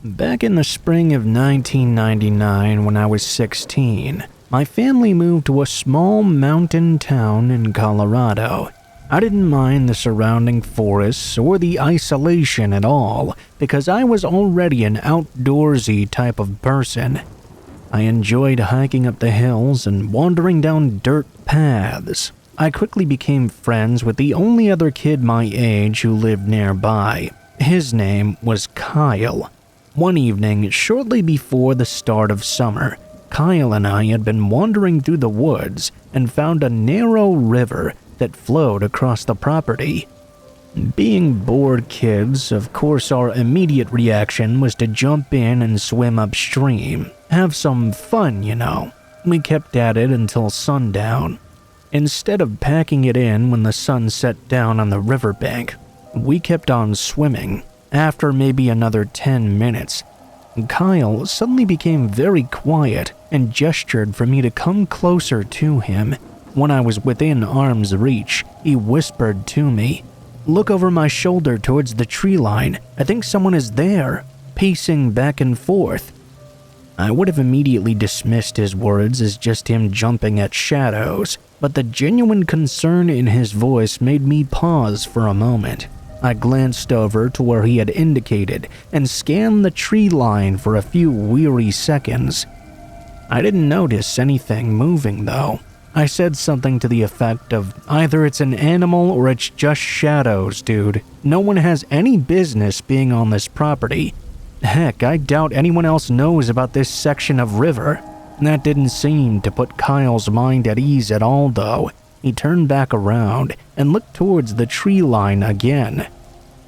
Back in the spring of 1999, when I was 16, my family moved to a small mountain town in Colorado. I didn't mind the surrounding forests or the isolation at all because I was already an outdoorsy type of person. I enjoyed hiking up the hills and wandering down dirt paths. I quickly became friends with the only other kid my age who lived nearby. His name was Kyle. One evening, shortly before the start of summer, Kyle and I had been wandering through the woods and found a narrow river that flowed across the property. Being bored kids, of course our immediate reaction was to jump in and swim upstream. Have some fun, you know. We kept at it until sundown. Instead of packing it in when the sun set down on the riverbank, we kept on swimming. After maybe another 10 minutes, Kyle suddenly became very quiet and gestured for me to come closer to him. When I was within arm's reach, he whispered to me, "Look over my shoulder towards the tree line. I think someone is there," pacing back and forth. I would have immediately dismissed his words as just him jumping at shadows, but the genuine concern in his voice made me pause for a moment. I glanced over to where he had indicated and scanned the tree line for a few weary seconds. I didn't notice anything moving though. I said something to the effect of, "Either it's an animal or it's just shadows, dude. No one has any business being on this property. Heck, I doubt anyone else knows about this section of river." That didn't seem to put Kyle's mind at ease at all though. He turned back around and looked towards the tree line again.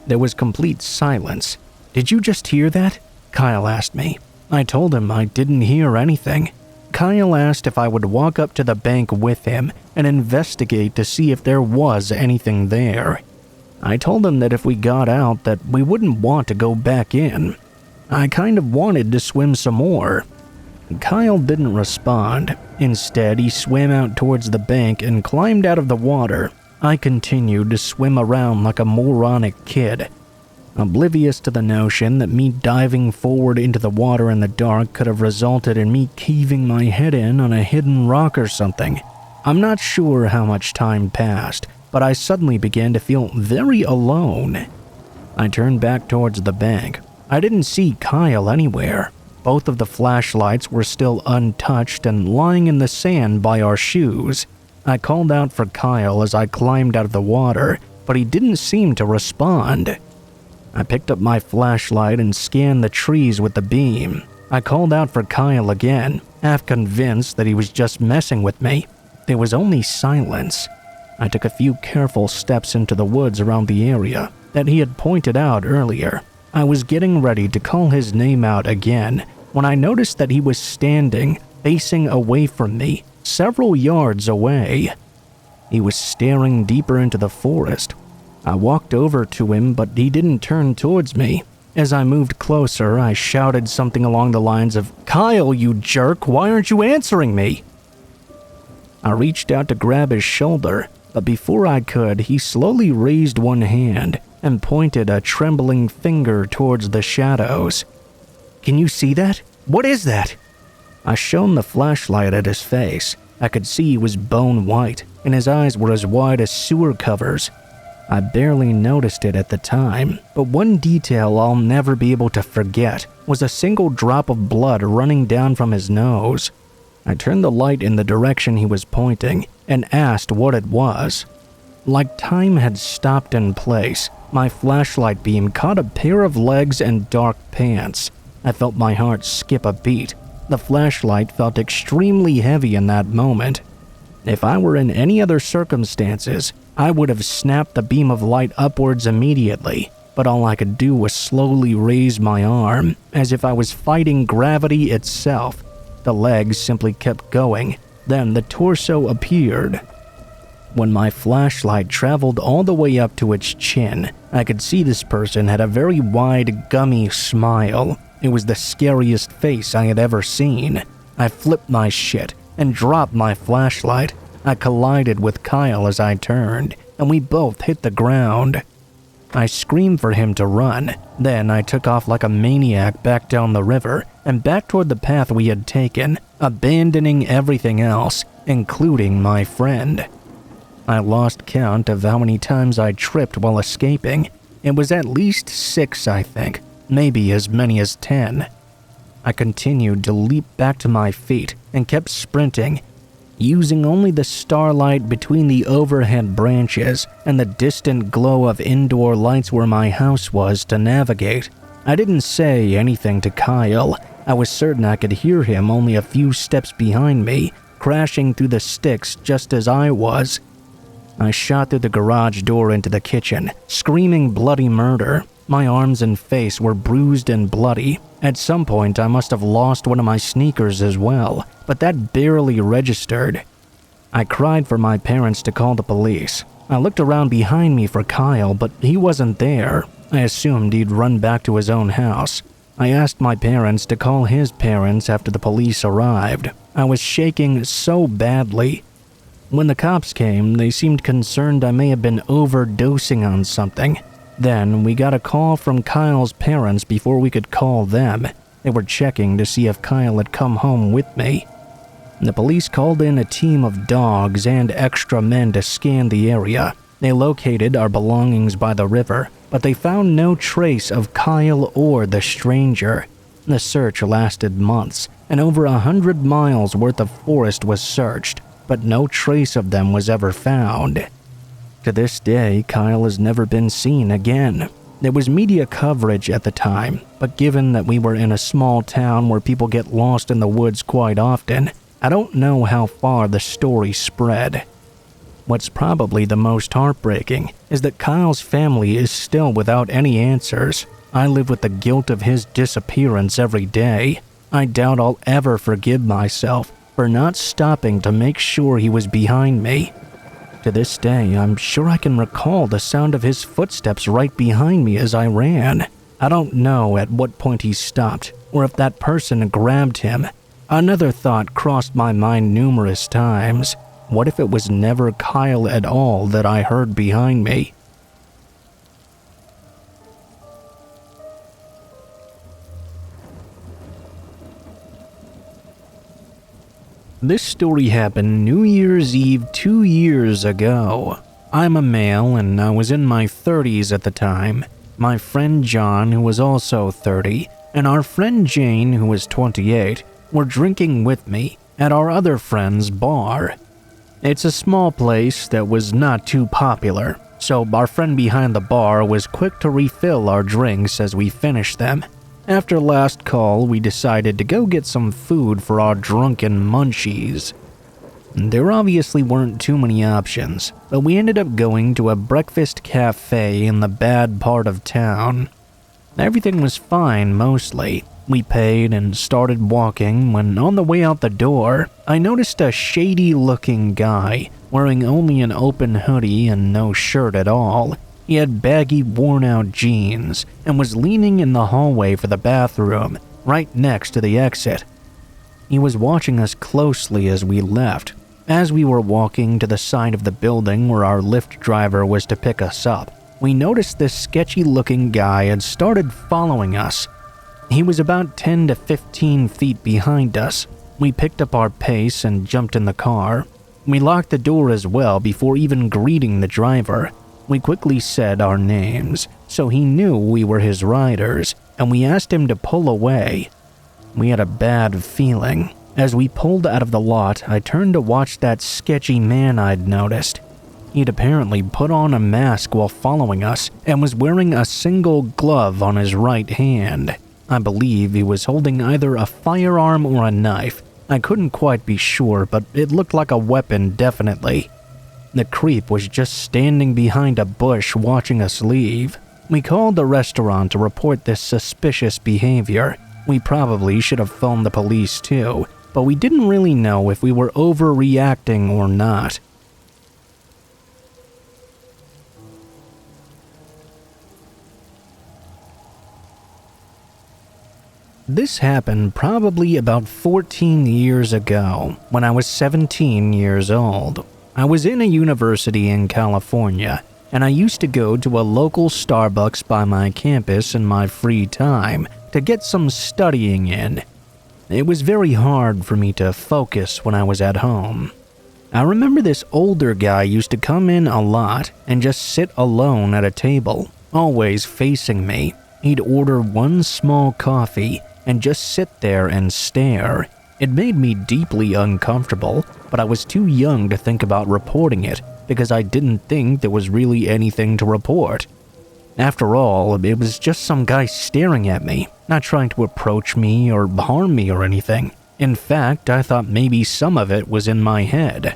There was complete silence. "Did you just hear that?" Kyle asked me. I told him I didn't hear anything. Kyle asked if I would walk up to the bank with him and investigate to see if there was anything there. I told him that if we got out that we wouldn't want to go back in. I kind of wanted to swim some more. Kyle didn't respond. Instead, he swam out towards the bank and climbed out of the water. I continued to swim around like a moronic kid, oblivious to the notion that me diving forward into the water in the dark could have resulted in me caving my head in on a hidden rock or something. I'm not sure how much time passed, but I suddenly began to feel very alone. I turned back towards the bank. I didn't see Kyle anywhere. Both of the flashlights were still untouched and lying in the sand by our shoes. I called out for Kyle as I climbed out of the water, but he didn't seem to respond. I picked up my flashlight and scanned the trees with the beam. I called out for Kyle again, half convinced that he was just messing with me. There was only silence. I took a few careful steps into the woods around the area that he had pointed out earlier. I was getting ready to call his name out again when I noticed that he was standing, facing away from me, several yards away. He was staring deeper into the forest. I walked over to him, but he didn't turn towards me. As I moved closer, I shouted something along the lines of, "Kyle, you jerk, why aren't you answering me?" I reached out to grab his shoulder, but before I could, he slowly raised one hand and pointed a trembling finger towards the shadows. "Can you see that? What is that?" I shone the flashlight at his face. I could see he was bone white, and his eyes were as wide as sewer covers. I barely noticed it at the time, but one detail I'll never be able to forget was a single drop of blood running down from his nose. I turned the light in the direction he was pointing and asked what it was. Like time had stopped in place, my flashlight beam caught a pair of legs and dark pants. I felt my heart skip a beat. The flashlight felt extremely heavy in that moment. If I were in any other circumstances, I would have snapped the beam of light upwards immediately, but all I could do was slowly raise my arm, as if I was fighting gravity itself. The legs simply kept going, then the torso appeared. When my flashlight traveled all the way up to its chin, I could see this person had a very wide, gummy smile. It was the scariest face I had ever seen. I flipped my shit and dropped my flashlight. I collided with Kyle as I turned, and we both hit the ground. I screamed for him to run. Then I took off like a maniac back down the river and back toward the path we had taken, abandoning everything else, including my friend. I lost count of how many times I tripped while escaping. It was at least 6, I think, maybe as many as 10. I continued to leap back to my feet and kept sprinting, using only the starlight between the overhead branches and the distant glow of indoor lights where my house was to navigate. I didn't say anything to Kyle. I was certain I could hear him only a few steps behind me, crashing through the sticks just as I was. I shot through the garage door into the kitchen, screaming bloody murder. My arms and face were bruised and bloody. At some point, I must have lost one of my sneakers as well, but that barely registered. I cried for my parents to call the police. I looked around behind me for Kyle, but he wasn't there. I assumed he'd run back to his own house. I asked my parents to call his parents after the police arrived. I was shaking so badly. When the cops came, they seemed concerned I may have been overdosing on something. Then we got a call from Kyle's parents before we could call them. They were checking to see if Kyle had come home with me. The police called in a team of dogs and extra men to scan the area. They located our belongings by the river, but they found no trace of Kyle or the stranger. The search lasted months, and over 100 miles worth of forest was searched, but no trace of them was ever found. To this day, Kyle has never been seen again. There was media coverage at the time, but given that we were in a small town where people get lost in the woods quite often, I don't know how far the story spread. What's probably the most heartbreaking is that Kyle's family is still without any answers. I live with the guilt of his disappearance every day. I doubt I'll ever forgive myself for not stopping to make sure he was behind me. To this day, I'm sure I can recall the sound of his footsteps right behind me as I ran. I don't know at what point he stopped, or if that person grabbed him. Another thought crossed my mind numerous times. What if it was never Kyle at all that I heard behind me? This story happened New Year's Eve 2 years ago. I'm a male and I was in my 30s at the time. My friend John, who was also 30, and our friend Jane, who was 28, were drinking with me at our other friend's bar. It's a small place that was not too popular, so our friend behind the bar was quick to refill our drinks as we finished them. After last call, we decided to go get some food for our drunken munchies. There obviously weren't too many options, but we ended up going to a breakfast cafe in the bad part of town. Everything was fine mostly. We paid and started walking when on the way out the door, I noticed a shady-looking guy wearing only an open hoodie and no shirt at all. He had baggy, worn-out jeans and was leaning in the hallway for the bathroom, right next to the exit. He was watching us closely as we left. As we were walking to the side of the building where our Lyft driver was to pick us up, we noticed this sketchy-looking guy had started following us. He was about 10 to 15 feet behind us. We picked up our pace and jumped in the car. We locked the door as well before even greeting the driver. We quickly said our names, so he knew we were his riders, and we asked him to pull away. We had a bad feeling. As we pulled out of the lot, I turned to watch that sketchy man I'd noticed. He'd apparently put on a mask while following us and was wearing a single glove on his right hand. I believe he was holding either a firearm or a knife. I couldn't quite be sure, but it looked like a weapon definitely. The creep was just standing behind a bush watching us leave. We called the restaurant to report this suspicious behavior. We probably should have phoned the police too, but we didn't really know if we were overreacting or not. This happened probably about 14 years ago, when I was 17 years old. I was in a university in California, and I used to go to a local Starbucks by my campus in my free time to get some studying in. It was very hard for me to focus when I was at home. I remember this older guy used to come in a lot and just sit alone at a table, always facing me. He'd order one small coffee and just sit there and stare. It made me deeply uncomfortable, but I was too young to think about reporting it because I didn't think there was really anything to report. After all, it was just some guy staring at me, not trying to approach me or harm me or anything. In fact, I thought maybe some of it was in my head.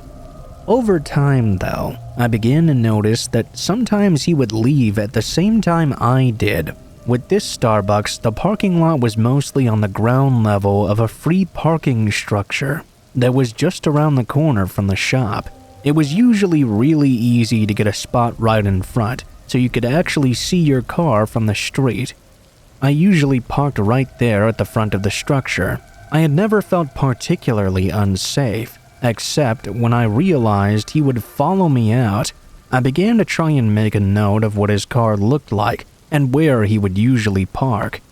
Over time, though, I began to notice that sometimes he would leave at the same time I did. With this Starbucks, the parking lot was mostly on the ground level of a free parking structure that was just around the corner from the shop. It was usually really easy to get a spot right in front, so you could actually see your car from the street. I usually parked right there at the front of the structure. I had never felt particularly unsafe, except when I realized he would follow me out. I began to try and make a note of what his car looked like and where he would usually park.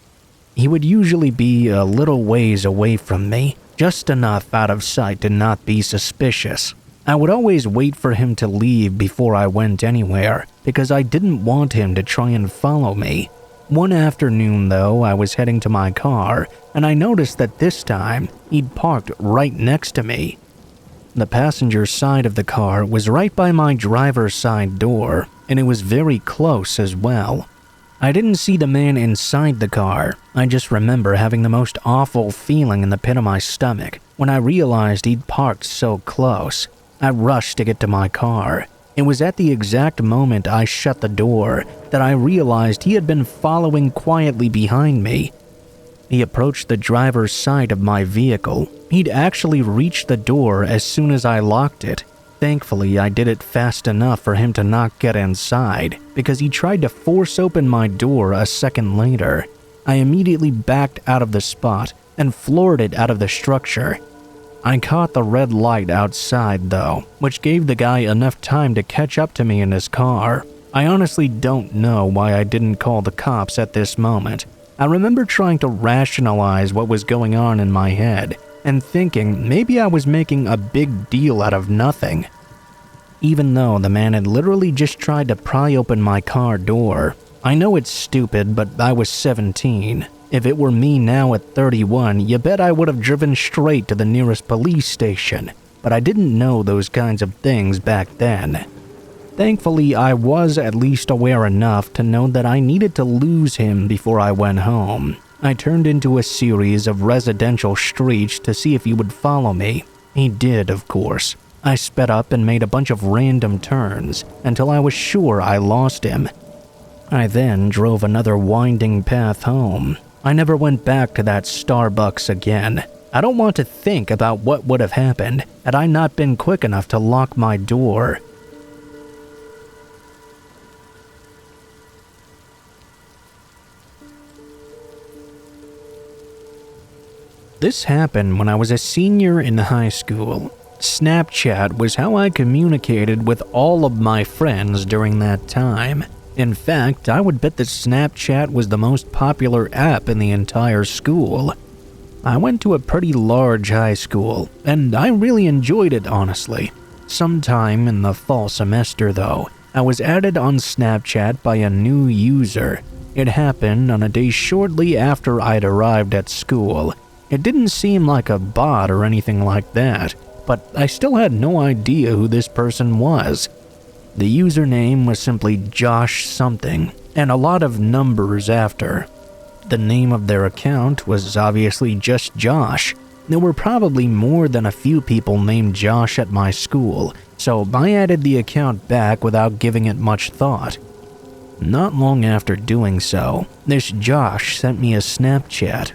He would usually be a little ways away from me, just enough out of sight to not be suspicious. I would always wait for him to leave before I went anywhere, because I didn't want him to try and follow me. One afternoon, though, I was heading to my car, and I noticed that this time, he'd parked right next to me. The passenger side of the car was right by my driver's side door, and it was very close as well. I didn't see the man inside the car. I just remember having the most awful feeling in the pit of my stomach when I realized he'd parked so close. I rushed to get to my car. It was at the exact moment I shut the door that I realized he had been following quietly behind me. He approached the driver's side of my vehicle. He'd actually reached the door as soon as I locked it. Thankfully, I did it fast enough for him to not get inside, because he tried to force open my door a second later. I immediately backed out of the spot and floored it out of the structure. I caught the red light outside, though, which gave the guy enough time to catch up to me in his car. I honestly don't know why I didn't call the cops at this moment. I remember trying to rationalize what was going on in my head and thinking maybe I was making a big deal out of nothing. Even though the man had literally just tried to pry open my car door. I know it's stupid, but I was 17. If it were me now at 31, you bet I would have driven straight to the nearest police station, but I didn't know those kinds of things back then. Thankfully, I was at least aware enough to know that I needed to lose him before I went home. I turned into a series of residential streets to see if he would follow me. He did, of course. I sped up and made a bunch of random turns until I was sure I lost him. I then drove another winding path home. I never went back to that Starbucks again. I don't want to think about what would have happened had I not been quick enough to lock my door. This happened when I was a senior in high school. Snapchat was how I communicated with all of my friends during that time. In fact, I would bet that Snapchat was the most popular app in the entire school. I went to a pretty large high school, and I really enjoyed it, honestly. Sometime in the fall semester, though, I was added on Snapchat by a new user. It happened on a day shortly after I'd arrived at school. It didn't seem like a bot or anything like that, but I still had no idea who this person was. The username was simply Josh something, and a lot of numbers after. The name of their account was obviously just Josh. There were probably more than a few people named Josh at my school, so I added the account back without giving it much thought. Not long after doing so, this Josh sent me a Snapchat.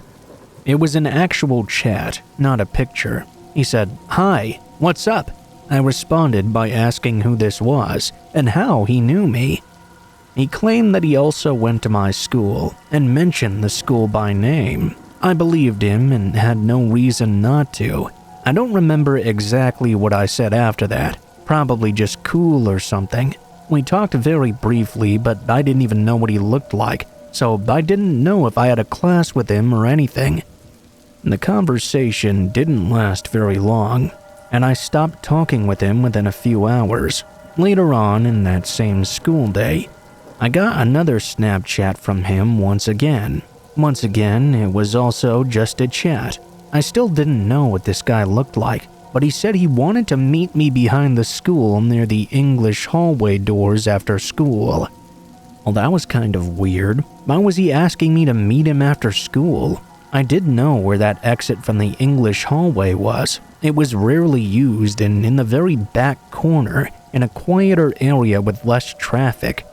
It was an actual chat, not a picture. He said, "Hi, what's up?" I responded by asking who this was and how he knew me. He claimed that he also went to my school and mentioned the school by name. I believed him and had no reason not to. I don't remember exactly what I said after that, probably just cool or something. We talked very briefly, but I didn't even know what he looked like, so I didn't know if I had a class with him or anything. The conversation didn't last very long, and I stopped talking with him within a few hours. Later on in that same school day, I got another Snapchat from him once again. Once again, it was also just a chat. I still didn't know what this guy looked like, but he said he wanted to meet me behind the school near the English hallway doors after school. Well, that was kind of weird. Why was he asking me to meet him after school? I did know where that exit from the English hallway was. It was rarely used and in the very back corner, in a quieter area with less traffic.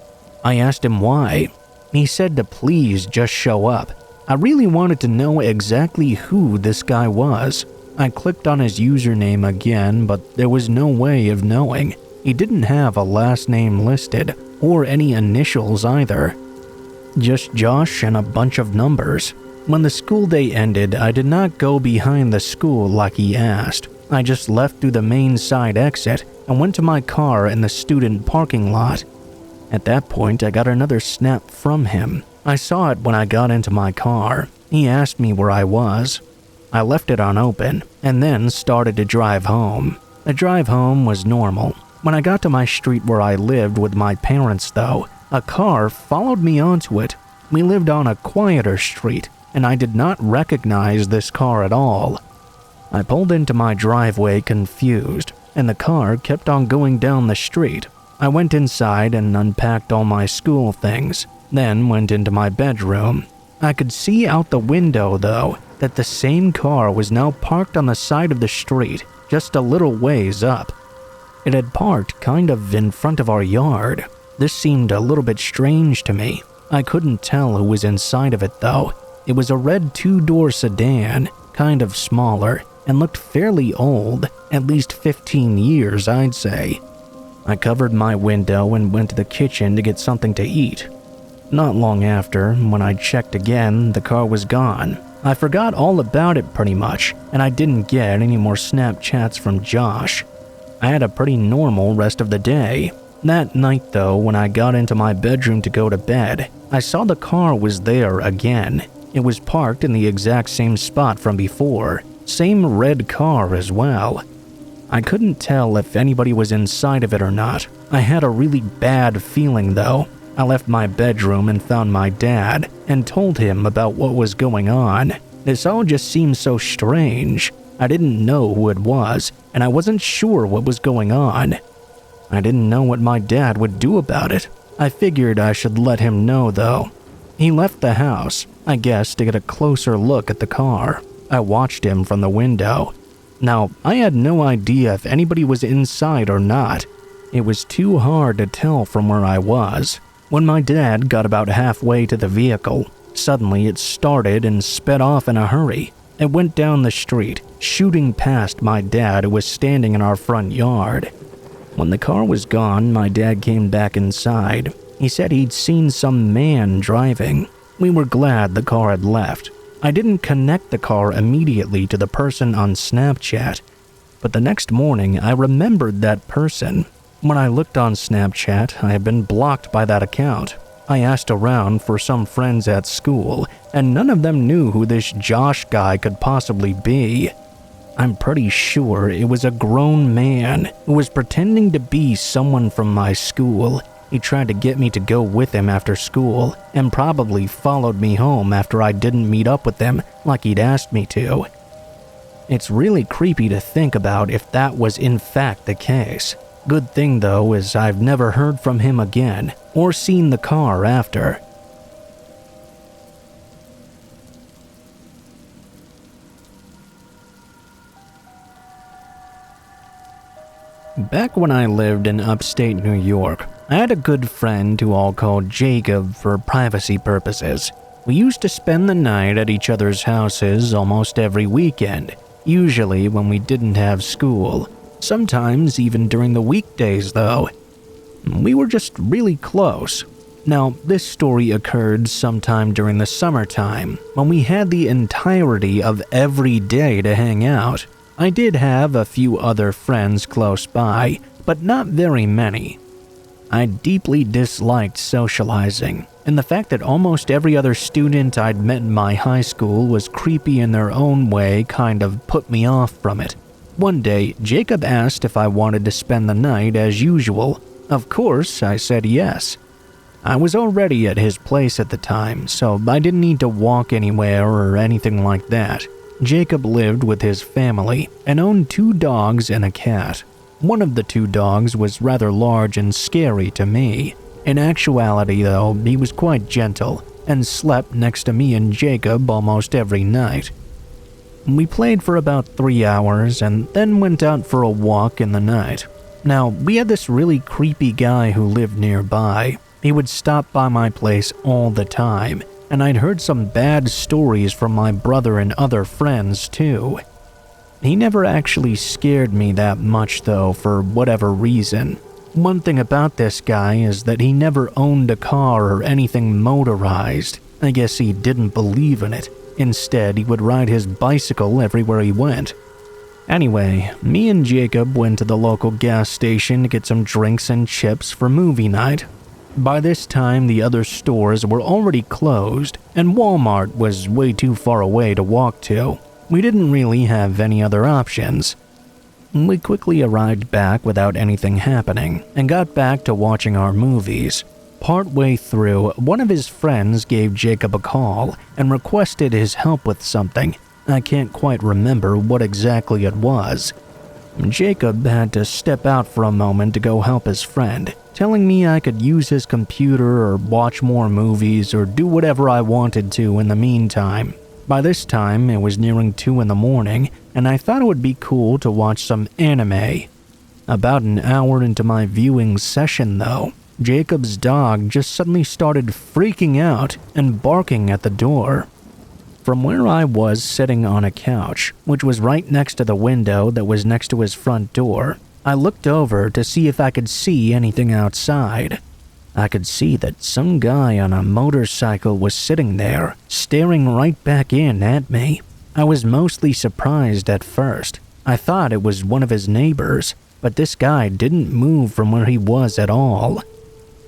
I asked him why. He said to please just show up. I really wanted to know exactly who this guy was. I clicked on his username again, but there was no way of knowing. He didn't have a last name listed, or any initials either. Just Josh and a bunch of numbers. When the school day ended, I did not go behind the school like he asked. I just left through the main side exit and went to my car in the student parking lot. At that point, I got another snap from him. I saw it when I got into my car. He asked me where I was. I left it on open and then started to drive home. The drive home was normal. When I got to my street where I lived with my parents though, a car followed me onto it. We lived on a quieter street, and I did not recognize this car at all. I pulled into my driveway confused, and the car kept on going down the street. I went inside and unpacked all my school things, then went into my bedroom. I could see out the window, though, that the same car was now parked on the side of the street, just a little ways up. It had parked kind of in front of our yard. This seemed a little bit strange to me. I couldn't tell who was inside of it, though. It was a red two-door sedan, kind of smaller, and looked fairly old, at least 15 years, I'd say. I covered my window and went to the kitchen to get something to eat. Not long after, when I checked again, the car was gone. I forgot all about it pretty much, and I didn't get any more Snapchats from Josh. I had a pretty normal rest of the day. That night though, when I got into my bedroom to go to bed, I saw the car was there again. It was parked in the exact same spot from before. Same red car as well. I couldn't tell if anybody was inside of it or not. I had a really bad feeling though. I left my bedroom and found my dad and told him about what was going on. This all just seemed so strange. I didn't know who it was, and I wasn't sure what was going on. I didn't know what my dad would do about it. I figured I should let him know though. He left the house, I guess to get a closer look at the car. I watched him from the window. Now, I had no idea if anybody was inside or not. It was too hard to tell from where I was. When my dad got about halfway to the vehicle, suddenly it started and sped off in a hurry. It went down the street, shooting past my dad who was standing in our front yard. When the car was gone, my dad came back inside. He said he'd seen some man driving. We were glad the car had left. I didn't connect the car immediately to the person on Snapchat, but the next morning I remembered that person. When I looked on Snapchat, I had been blocked by that account. I asked around for some friends at school, and none of them knew who this Josh guy could possibly be. I'm pretty sure it was a grown man who was pretending to be someone from my school. He tried to get me to go with him after school, and probably followed me home after I didn't meet up with him like he'd asked me to. It's really creepy to think about if that was in fact the case. Good thing though is I've never heard from him again, or seen the car after. Back when I lived in upstate New York, I had a good friend who I'll call Jacob for privacy purposes. We used to spend the night at each other's houses almost every weekend, usually when we didn't have school. Sometimes even during the weekdays though. We were just really close. Now, this story occurred sometime during the summertime, when we had the entirety of every day to hang out. I did have a few other friends close by, but not very many. I deeply disliked socializing, and the fact that almost every other student I'd met in my high school was creepy in their own way kind of put me off from it. One day, Jacob asked if I wanted to spend the night as usual. Of course, I said yes. I was already at his place at the time, so I didn't need to walk anywhere or anything like that. Jacob lived with his family and owned 2 dogs and a cat. One of the 2 dogs was rather large and scary to me. In actuality, though, he was quite gentle and slept next to me and Jacob almost every night. We played for about 3 hours and then went out for a walk in the night. Now, we had this really creepy guy who lived nearby. He would stop by my place all the time, and I'd heard some bad stories from my brother and other friends too. He never actually scared me that much though, for whatever reason. One thing about this guy is that he never owned a car or anything motorized. I guess he didn't believe in it. Instead, he would ride his bicycle everywhere he went. Anyway, me and Jacob went to the local gas station to get some drinks and chips for movie night. By this time, the other stores were already closed, and Walmart was way too far away to walk to. We didn't really have any other options. We quickly arrived back without anything happening, and got back to watching our movies. Partway through, one of his friends gave Jacob a call and requested his help with something. I can't quite remember what exactly it was. Jacob had to step out for a moment to go help his friend, telling me I could use his computer or watch more movies or do whatever I wanted to in the meantime. By this time, it was nearing 2 in the morning, and I thought it would be cool to watch some anime. About an hour into my viewing session, though, Jacob's dog just suddenly started freaking out and barking at the door. From where I was sitting on a couch, which was right next to the window that was next to his front door, I looked over to see if I could see anything outside. I could see that some guy on a motorcycle was sitting there, staring right back in at me. I was mostly surprised at first. I thought it was one of his neighbors, but this guy didn't move from where he was at all.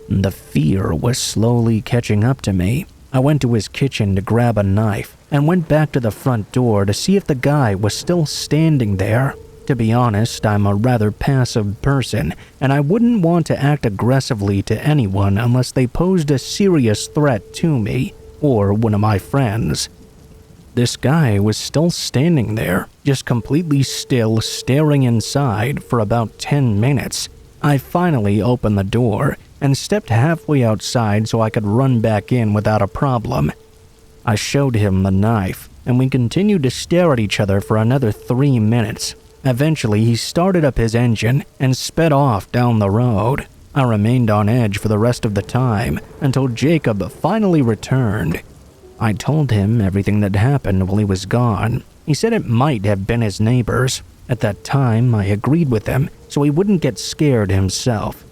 The fear was slowly catching up to me. I went to his kitchen to grab a knife and went back to the front door to see if the guy was still standing there. To be honest, I'm a rather passive person, and I wouldn't want to act aggressively to anyone unless they posed a serious threat to me or one of my friends. This guy was still standing there, just completely still, staring inside for about 10 minutes. I finally opened the door and stepped halfway outside so I could run back in without a problem. I showed him the knife, and we continued to stare at each other for another 3 minutes. Eventually, he started up his engine and sped off down the road. I remained on edge for the rest of the time until Jacob finally returned. I told him everything that happened while he was gone. He said it might have been his neighbors. At that time, I agreed with him so he wouldn't get scared himself.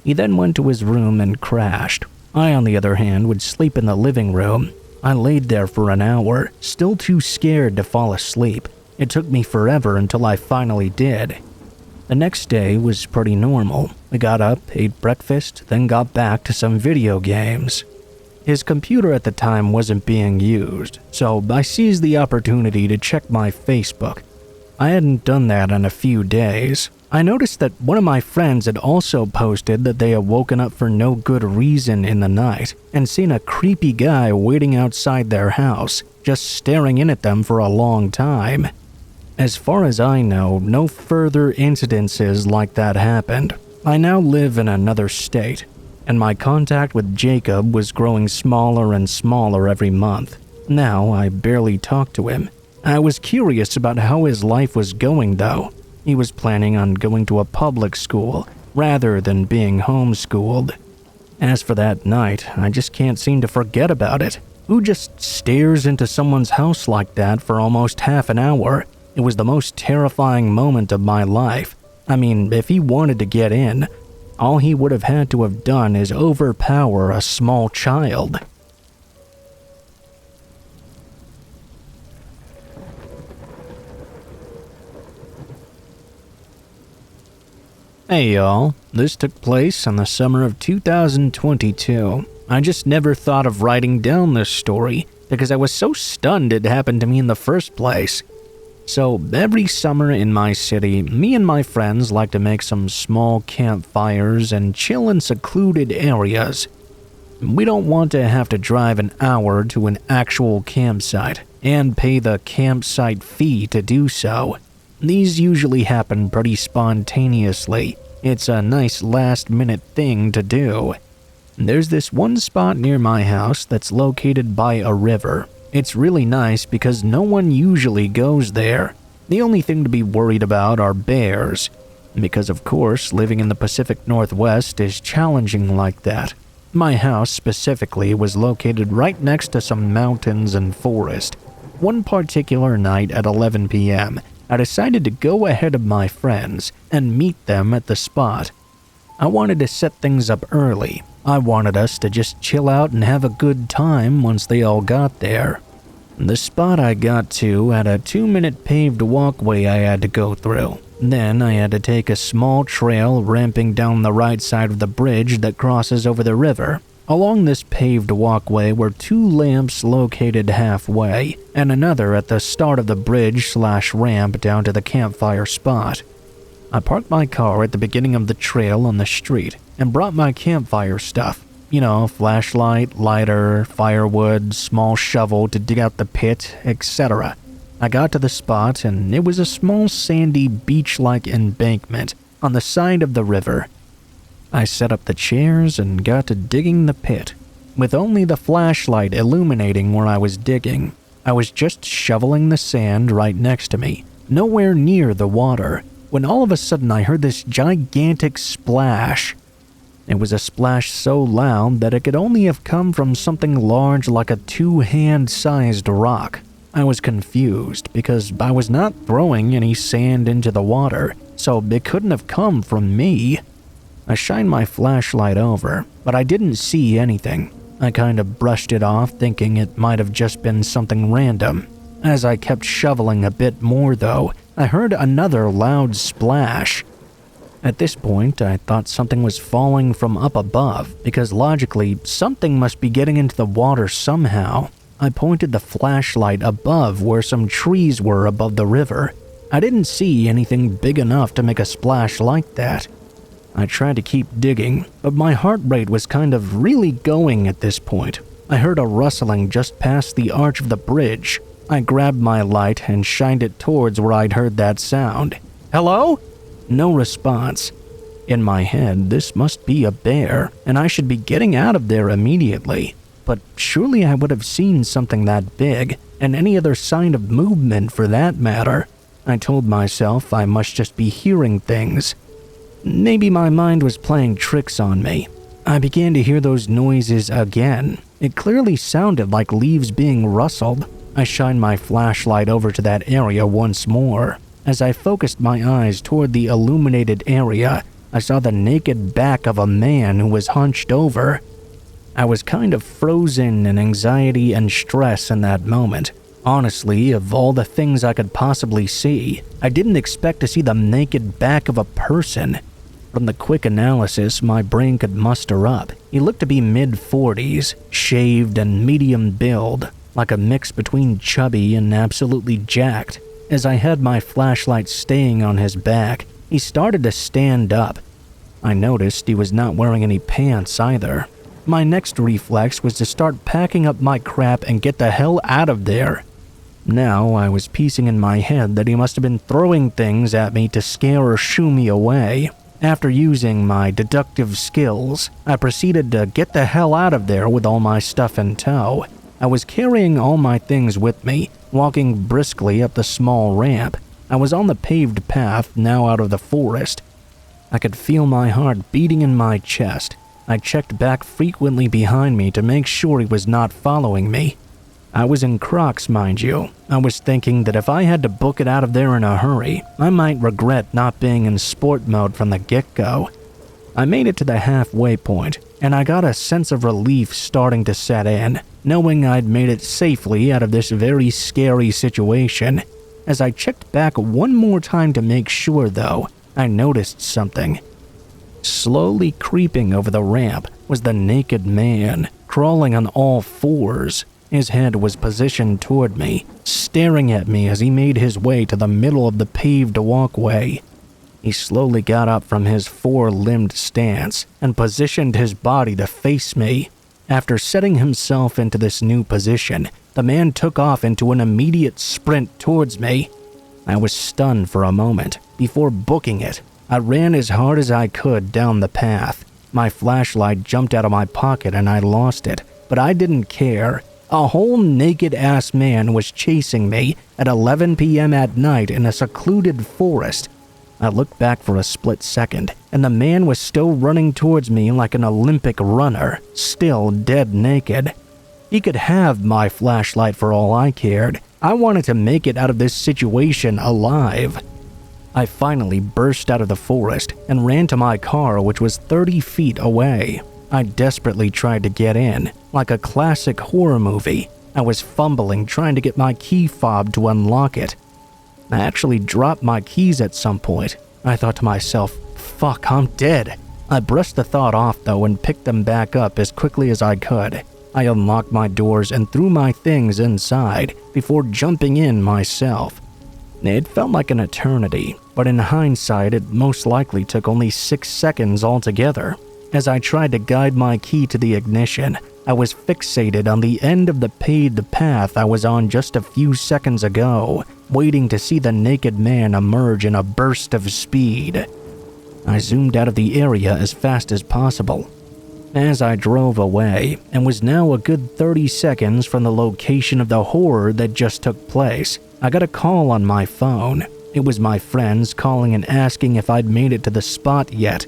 He then went to his room and crashed. I, on the other hand, would sleep in the living room. I laid there for an hour, still too scared to fall asleep. It took me forever until I finally did. The next day was pretty normal. I got up, ate breakfast, then got back to some video games. His computer at the time wasn't being used, so I seized the opportunity to check my Facebook. I hadn't done that in a few days. I noticed that one of my friends had also posted that they had woken up for no good reason in the night and seen a creepy guy waiting outside their house, just staring in at them for a long time. As far as I know, no further incidences like that happened. I now live in another state, and my contact with Jacob was growing smaller and smaller every month. Now I barely talk to him. I was curious about how his life was going though. He was planning on going to a public school rather than being homeschooled. As for that night, I just can't seem to forget about it. Who just stares into someone's house like that for almost half an hour? It was the most terrifying moment of my life. I mean, if he wanted to get in, all he would have had to have done is overpower a small child. Hey y'all, this took place in the summer of 2022. I just never thought of writing down this story because I was so stunned it happened to me in the first place. So every summer in my city, me and my friends like to make some small campfires and chill in secluded areas. We don't want to have to drive an hour to an actual campsite and pay the campsite fee to do so. These usually happen pretty spontaneously. It's a nice last-minute thing to do. There's this one spot near my house that's located by a river. It's really nice because no one usually goes there. The only thing to be worried about are bears, because of course living in the Pacific Northwest is challenging like that. My house specifically was located right next to some mountains and forest. One particular night at 11 p.m., I decided to go ahead of my friends and meet them at the spot. I wanted to set things up early. I wanted us to just chill out and have a good time once they all got there. The spot I got to had a 2-minute paved walkway I had to go through. Then I had to take a small trail ramping down the right side of the bridge that crosses over the river. Along this paved walkway were 2 lamps located halfway, and another at the start of the bridge/ramp down to the campfire spot. I parked my car at the beginning of the trail on the street and brought my campfire stuff. Flashlight, lighter, firewood, small shovel to dig out the pit, etc. I got to the spot and it was a small sandy beach-like embankment on the side of the river. I set up the chairs and got to digging the pit, with only the flashlight illuminating where I was digging. I was just shoveling the sand right next to me, nowhere near the water, when all of a sudden I heard this gigantic splash. It was a splash so loud that it could only have come from something large like a 2-hand-sized rock. I was confused because I was not throwing any sand into the water, so it couldn't have come from me. I shined my flashlight over, but I didn't see anything. I kind of brushed it off, thinking it might have just been something random. As I kept shoveling a bit more, though, I heard another loud splash. At this point, I thought something was falling from up above, because logically, something must be getting into the water somehow. I pointed the flashlight above where some trees were above the river. I didn't see anything big enough to make a splash like that. I tried to keep digging, but my heart rate was kind of really going at this point. I heard a rustling just past the arch of the bridge. I grabbed my light and shined it towards where I'd heard that sound. Hello? No response. In my head, this must be a bear, and I should be getting out of there immediately. But surely I would have seen something that big, and any other sign of movement for that matter. I told myself I must just be hearing things. Maybe my mind was playing tricks on me. I began to hear those noises again. It clearly sounded like leaves being rustled. I shined my flashlight over to that area once more. As I focused my eyes toward the illuminated area, I saw the naked back of a man who was hunched over. I was kind of frozen in anxiety and stress in that moment. Honestly, of all the things I could possibly see, I didn't expect to see the naked back of a person. From the quick analysis my brain could muster up, he looked to be mid-40s, shaved and medium build, like a mix between chubby and absolutely jacked. As I had my flashlight staying on his back, he started to stand up. I noticed he was not wearing any pants either. My next reflex was to start packing up my crap and get the hell out of there. Now I was piecing in my head that he must have been throwing things at me to scare or shoo me away. After using my deductive skills, I proceeded to get the hell out of there with all my stuff in tow. I was carrying all my things with me, walking briskly up the small ramp. I was on the paved path, now out of the forest. I could feel my heart beating in my chest. I checked back frequently behind me to make sure he was not following me. I was in Crocs, mind you. I was thinking that if I had to book it out of there in a hurry, I might regret not being in sport mode from the get-go. I made it to the halfway point, and I got a sense of relief starting to set in, knowing I'd made it safely out of this very scary situation. As I checked back one more time to make sure, though, I noticed something. Slowly creeping over the ramp was the naked man, crawling on all fours. His head was positioned toward me, staring at me as he made his way to the middle of the paved walkway. He slowly got up from his four-limbed stance and positioned his body to face me. After setting himself into this new position, the man took off into an immediate sprint towards me. I was stunned for a moment. Before booking it, I ran as hard as I could down the path. My flashlight jumped out of my pocket and I lost it, but I didn't care. A whole naked-ass man was chasing me at 11 p.m. at night in a secluded forest. I looked back for a split second, and the man was still running towards me like an Olympic runner, still dead naked. He could have my flashlight for all I cared. I wanted to make it out of this situation alive. I finally burst out of the forest and ran to my car, which was 30 feet away. I desperately tried to get in, like a classic horror movie. I was fumbling, trying to get my key fob to unlock it. I actually dropped my keys at some point. I thought to myself, fuck, I'm dead. I brushed the thought off though and picked them back up as quickly as I could. I unlocked my doors and threw my things inside before jumping in myself. It felt like an eternity, but in hindsight it most likely took only 6 seconds altogether. As I tried to guide my key to the ignition, I was fixated on the end of the paved path I was on just a few seconds ago, waiting to see the naked man emerge in a burst of speed. I zoomed out of the area as fast as possible. As I drove away, and was now a good 30 seconds from the location of the horror that just took place, I got a call on my phone. It was my friends calling and asking if I'd made it to the spot yet.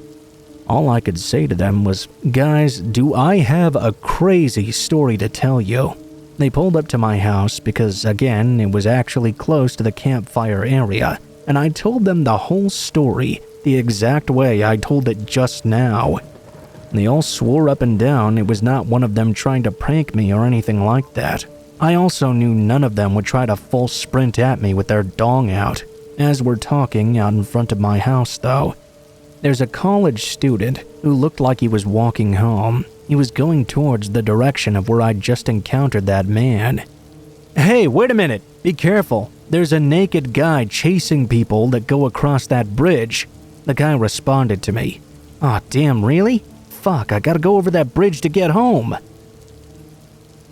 All I could say to them was, "Guys, do I have a crazy story to tell you?" They pulled up to my house because, again, it was actually close to the campfire area, and I told them the whole story, the exact way I told it just now. They all swore up and down it was not one of them trying to prank me or anything like that. I also knew none of them would try to full sprint at me with their dong out. As we're talking out in front of my house, though, there's a college student who looked like he was walking home. He was going towards the direction of where I'd just encountered that man. "Hey, wait a minute! Be careful! There's a naked guy chasing people that go across that bridge." The guy responded to me. "Aw, damn, really? Fuck, I gotta go over that bridge to get home."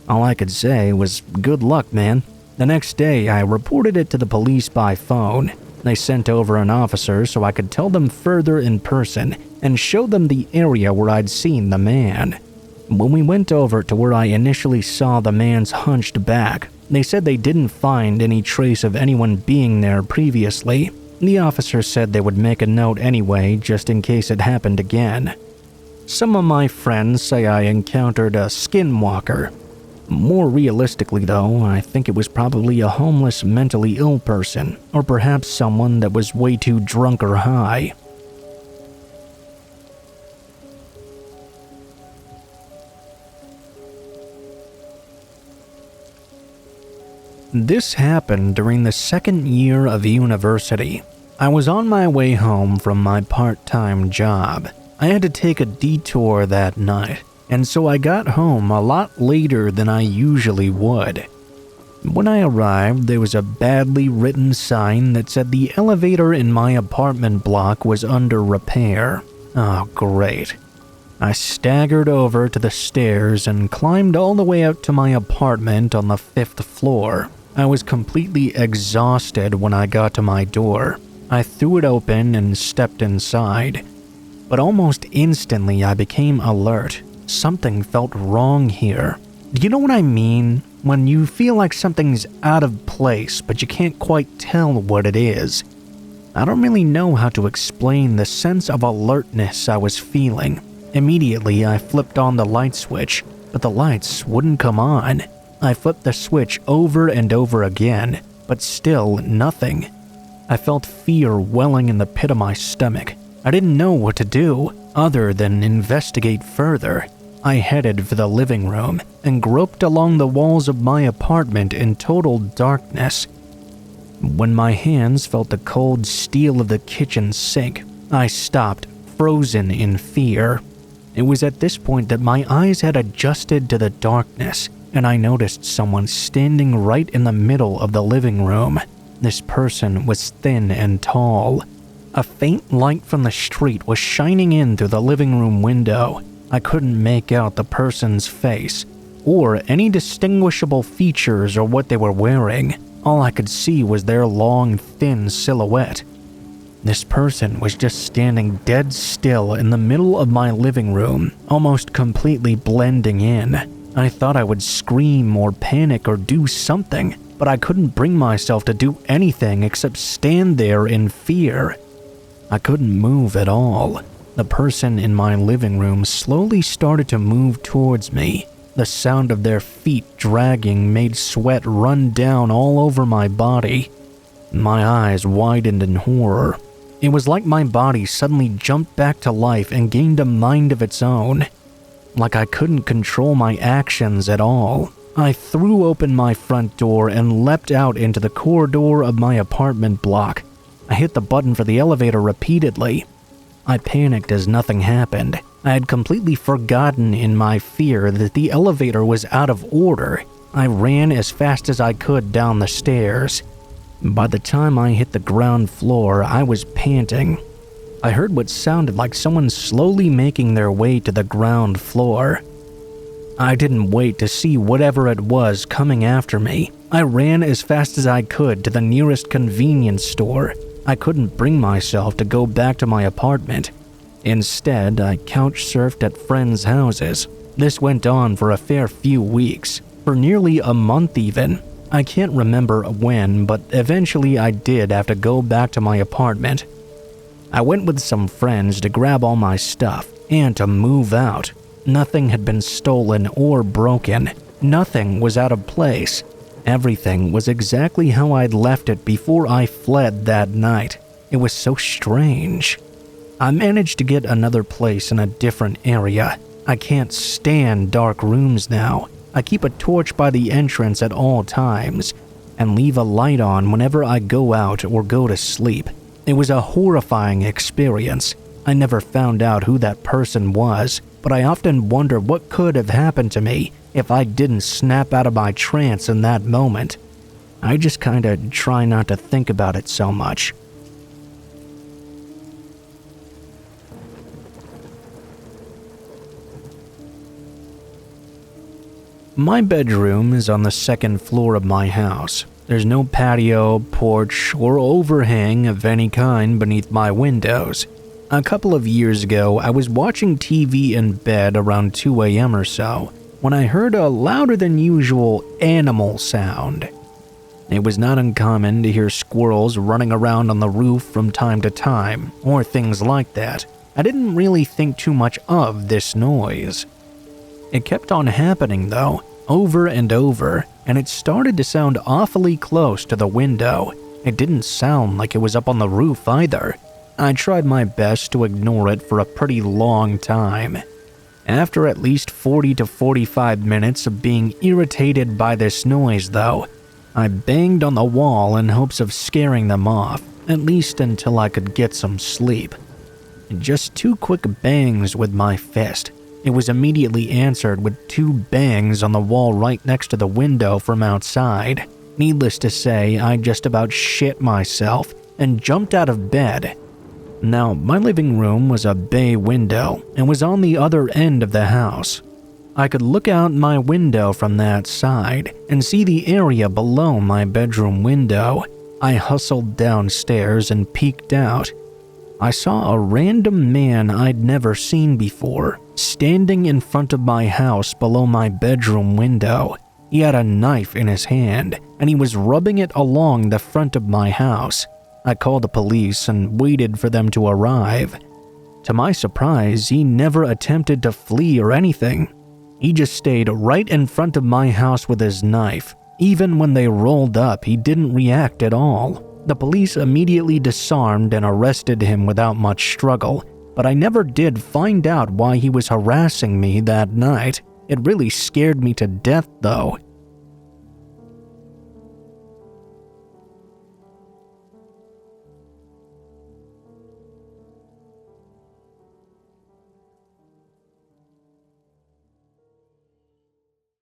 All I could say was, "Good luck, man." The next day, I reported it to the police by phone. They sent over an officer so I could tell them further in person and show them the area where I'd seen the man. When we went over to where I initially saw the man's hunched back, they said they didn't find any trace of anyone being there previously. The officer said they would make a note anyway, just in case it happened again. Some of my friends say I encountered a skinwalker. More realistically, though, I think it was probably a homeless mentally ill person, or perhaps someone that was way too drunk or high. This happened during the second year of university. I was on my way home from my part-time job. I had to take a detour that night, and so I got home a lot later than I usually would. When I arrived, there was a badly written sign that said the elevator in my apartment block was under repair. Oh, great. I staggered over to the stairs and climbed all the way up to my apartment on the 5th floor. I was completely exhausted when I got to my door. I threw it open and stepped inside. But almost instantly I became alert. Something felt wrong here. Do you know what I mean? When you feel like something's out of place, but you can't quite tell what it is. I don't really know how to explain the sense of alertness I was feeling. Immediately, I flipped on the light switch, but the lights wouldn't come on. I flipped the switch over and over again, but still nothing. I felt fear welling in the pit of my stomach. I didn't know what to do, other than investigate further. I headed for the living room and groped along the walls of my apartment in total darkness. When my hands felt the cold steel of the kitchen sink, I stopped, frozen in fear. It was at this point that my eyes had adjusted to the darkness, and I noticed someone standing right in the middle of the living room. This person was thin and tall. A faint light from the street was shining in through the living room window. I couldn't make out the person's face, or any distinguishable features or what they were wearing. All I could see was their long, thin silhouette. This person was just standing dead still in the middle of my living room, almost completely blending in. I thought I would scream or panic or do something, but I couldn't bring myself to do anything except stand there in fear. I couldn't move at all. The person in my living room slowly started to move towards me. The sound of their feet dragging made sweat run down all over my body. My eyes widened in horror. It was like my body suddenly jumped back to life and gained a mind of its own. Like I couldn't control my actions at all. I threw open my front door and leapt out into the corridor of my apartment block. I hit the button for the elevator repeatedly. I panicked as nothing happened. I had completely forgotten in my fear that the elevator was out of order. I ran as fast as I could down the stairs. By the time I hit the ground floor, I was panting. I heard what sounded like someone slowly making their way to the ground floor. I didn't wait to see whatever it was coming after me. I ran as fast as I could to the nearest convenience store. I couldn't bring myself to go back to my apartment. Instead, I couch surfed at friends' houses. This went on for a fair few weeks, for nearly a month even. I can't remember when, but eventually I did have to go back to my apartment. I went with some friends to grab all my stuff and to move out. Nothing had been stolen or broken. Nothing was out of place. Everything was exactly how I'd left it before I fled that night. It was so strange. I managed to get another place in a different area. I can't stand dark rooms now. I keep a torch by the entrance at all times and leave a light on whenever I go out or go to sleep. It was a horrifying experience. I never found out who that person was, but I often wonder what could have happened to me if I didn't snap out of my trance in that moment. I just kinda try not to think about it so much. My bedroom is on the second floor of my house. There's no patio, porch, or overhang of any kind beneath my windows. A couple of years ago, I was watching TV in bed around 2 a.m. or so when I heard a louder than usual animal sound. It was not uncommon to hear squirrels running around on the roof from time to time, or things like that. I didn't really think too much of this noise. It kept on happening though, over and over, and it started to sound awfully close to the window. It didn't sound like it was up on the roof either. I tried my best to ignore it for a pretty long time. After at least 40 to 45 minutes of being irritated by this noise though, I banged on the wall in hopes of scaring them off, at least until I could get some sleep. Just 2 quick bangs with my fist. It was immediately answered with 2 bangs on the wall right next to the window from outside. Needless to say, I just about shit myself and jumped out of bed. Now, my living room was a bay window and was on the other end of the house. I could look out my window from that side and see the area below my bedroom window. I hustled downstairs and peeked out. I saw a random man I'd never seen before, standing in front of my house below my bedroom window. He had a knife in his hand, and he was rubbing it along the front of my house. I called the police and waited for them to arrive. To my surprise, he never attempted to flee or anything. He just stayed right in front of my house with his knife. Even when they rolled up, he didn't react at all. The police immediately disarmed and arrested him without much struggle, but I never did find out why he was harassing me that night. It really scared me to death though.